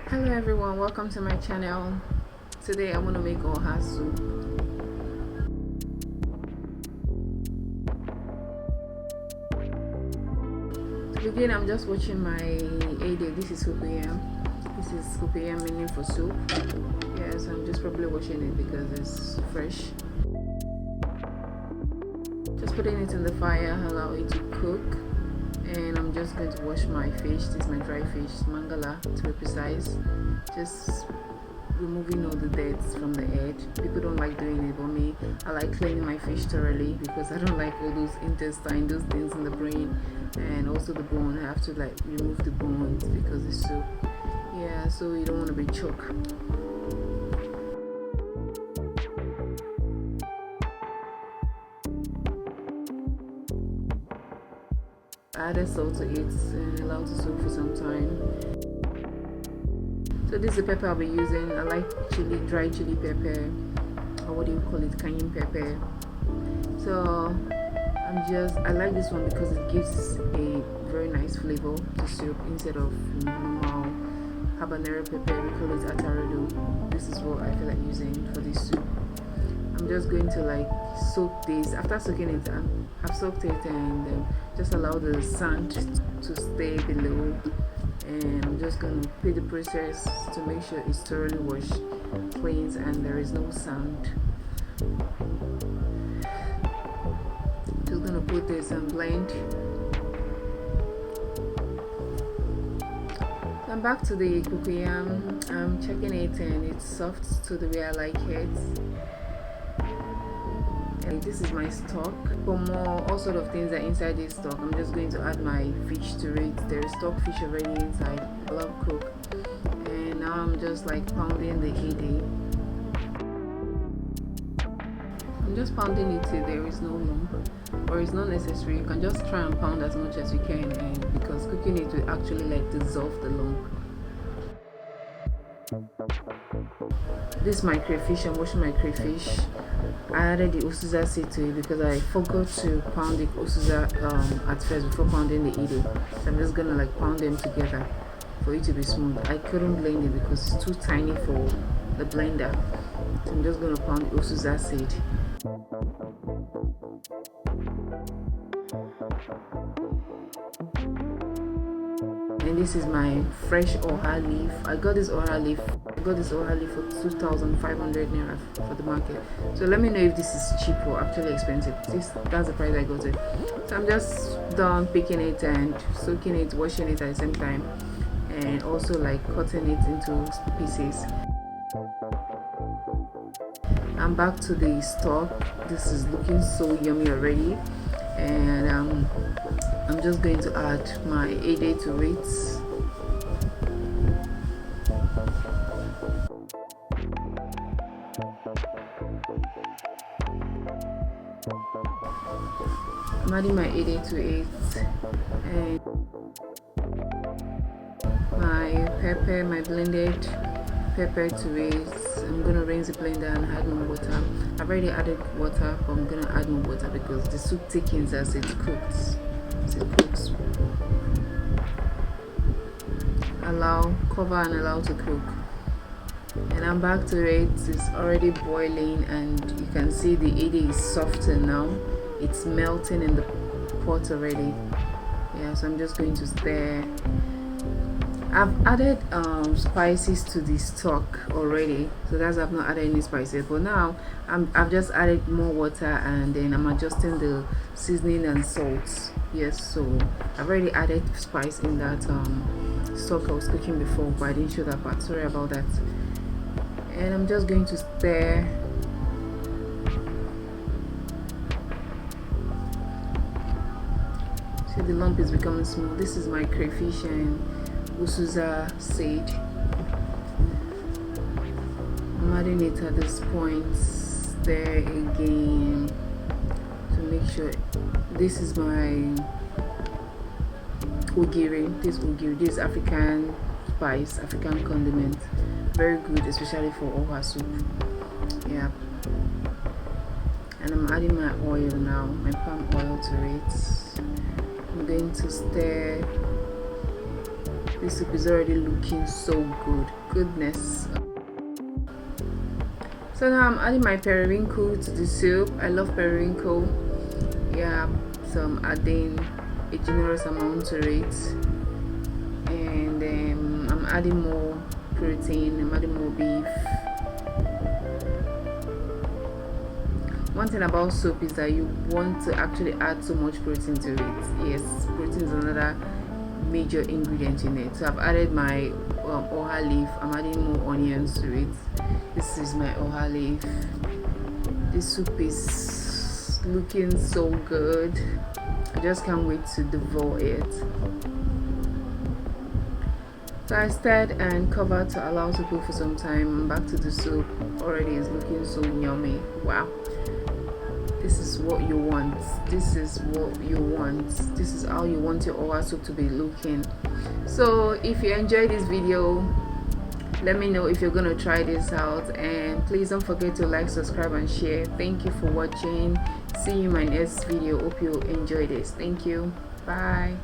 Hello everyone, welcome to my channel. Today I'm gonna make Ohasoup. To begin, I'm just watching my A-Day. This is Cocoyam. This is Cocoyam meaning for soup. Yes, I'm just probably watching it because it's fresh. Just putting it in the fire, allow it to cook. And I'm just going to wash my fish. This is my dry fish, mangala to be precise. Just removing all the dirt from the edge. People don't like doing it, but me, I like cleaning my fish thoroughly because I don't like all those intestine, those things in the brain, and also the bone. I have to like remove the bones because it's soup. Yeah, so you don't want to be choked. Add salt to it and allow it to soak for some time. So this is the pepper I'll be using. I like chili, dry chili pepper, or what do you call it, cayenne pepper. So I like this one because it gives a very nice flavor to soup instead of normal habanero pepper. We call it atarudo. This is what I feel like using for this soup. I'm just going to like soak this. After soaking it, I've soaked it and just allow the sand to stay below. And I'm just going to repeat the process to make sure it's thoroughly washed, cleansed, and there is no sand. Just going to put this and blend. I'm back to the cocoyam. I'm checking it and it's soft to the way I like it. And this is my stock. For more, all sort of things are inside this stock. I'm just going to add my fish to it. There is stock fish already inside. I love cook. And now I'm just like pounding the A-Day. I'm just pounding it till there is no lump, or it's not necessary. You can just try and pound as much as you can, and because cooking it will actually like dissolve the lump. This is my crayfish. I'm washing my crayfish. I added the uziza seed to it because I forgot to pound the uziza at first before pounding the A-Day. So I'm just gonna like pound them together for it to be smooth. I couldn't blend it because it's too tiny for the blender. So I'm just gonna pound the uziza seed. And this is my fresh OhaLeaf. I got this OhaLeaf for 2,500 naira for the market. So let me know if this is cheap or actually expensive. That's the price I got it. So I'm just done picking it and soaking it, washing it at the same time, and also like cutting it into pieces. I'm back to the stock. This is looking so yummy already, and I'm just going to add my A-Day to it. I'm adding my A-Day to it, and my pepper, my blended pepper to it. I'm gonna rinse the blender and add more water. I've already added water, but I'm gonna add more water because the soup thickens as it cooks. Cover and allow to cook. And I'm back to it. It's already boiling, and you can see the A-Day is softer now. It's melting in the pot already. Yeah, so I'm just going to stir. I've added spices to the stock already, so that's I've not added any spices, but now I've just added more water, and then I'm adjusting the seasoning and salt. Yes, so I've already added spice in that stock I was cooking before, but I didn't show that part. Sorry about that. And I'm just going to stir. See, the lump is becoming smooth. This is my crayfish and uziza seed. I'm adding it at this point. Stir again to make sure. This is my Ogiri. This is African spice, African condiment. Very good, especially for Ohasoup. Yeah. And I'm adding my oil now, my palm oil to it. I'm going to stir This soup is already looking so good. Goodness. So now I'm adding my periwinkle to the soup. I love periwinkle. Yeah, so I'm adding a generous amount to it, and I'm adding more protein. I'm adding more beef. One thing about soup is that you want to actually add so much protein to it. Yes, protein is another major ingredient in it. So I've added my OhaLeaf. I'm adding more onions to it. This is my OhaLeaf. This soup is looking so good. I just can't wait to devour it. So I stirred and covered to allow to cook for some time. I'm back to the soup. Already is looking so yummy. Wow. This is what you want. This is what you want. This is how you want your Ohasoup to be looking. So if you enjoyed this video, let me know if you're gonna try this out, and please don't forget to like, subscribe and share. Thank you for watching. See you in my next video. Hope you enjoy this. Thank you. Bye.